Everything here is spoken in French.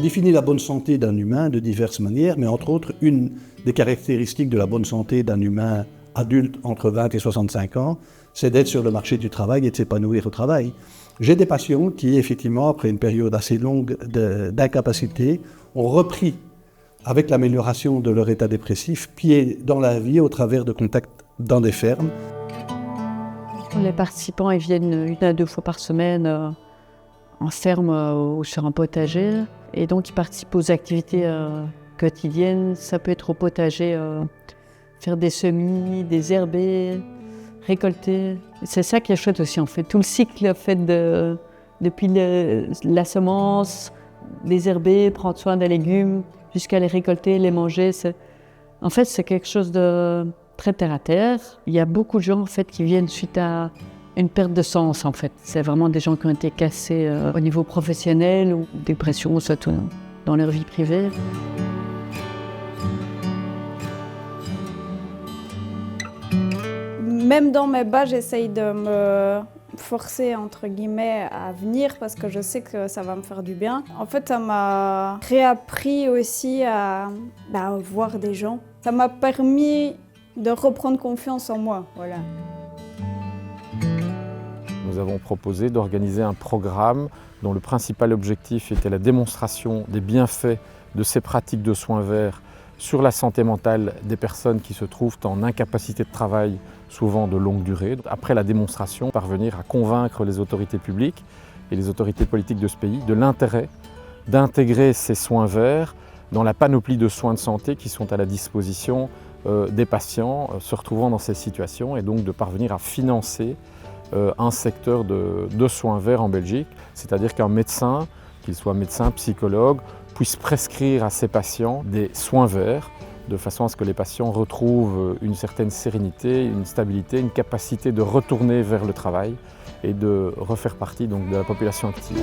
définit la bonne santé d'un humain de diverses manières, mais entre autres, une des caractéristiques de la bonne santé d'un humain adulte entre 20 et 65 ans, c'est d'être sur le marché du travail et de s'épanouir au travail. J'ai des patients qui, effectivement, après une période assez longue d'incapacité, ont repris, avec l'amélioration de leur état dépressif, pied dans la vie au travers de contacts dans des fermes. Les participants ils viennent 1 à 2 fois par semaine en ferme ou sur un potager. Et donc ils participent aux activités quotidiennes. Ça peut être au potager, faire des semis, désherber, récolter. C'est ça qui est chouette aussi en fait. Tout le cycle fait depuis la semence, désherber, prendre soin des légumes, jusqu'à les récolter, les manger. En fait, c'est quelque chose de très terre à terre. Il y a beaucoup de gens en fait, qui viennent suite à une perte de sens. En fait. C'est vraiment des gens qui ont été cassés au niveau professionnel ou dépression, soit dans leur vie privée. Même dans mes bas, j'essaye de me forcer, entre guillemets, à venir parce que je sais que ça va me faire du bien. En fait, ça m'a réappris aussi à voir des gens. Ça m'a permis de reprendre confiance en moi, voilà. Nous avons proposé d'organiser un programme dont le principal objectif était la démonstration des bienfaits de ces pratiques de soins verts sur la santé mentale des personnes qui se trouvent en incapacité de travail, souvent de longue durée. Après la démonstration, parvenir à convaincre les autorités publiques et les autorités politiques de ce pays de l'intérêt d'intégrer ces soins verts dans la panoplie de soins de santé qui sont à la disposition des patients se retrouvant dans ces situations et donc de parvenir à financer un secteur de soins verts en Belgique, c'est-à-dire qu'un médecin, qu'il soit médecin, psychologue, puisse prescrire à ses patients des soins verts de façon à ce que les patients retrouvent une certaine sérénité, une stabilité, une capacité de retourner vers le travail et de refaire partie donc, de la population active.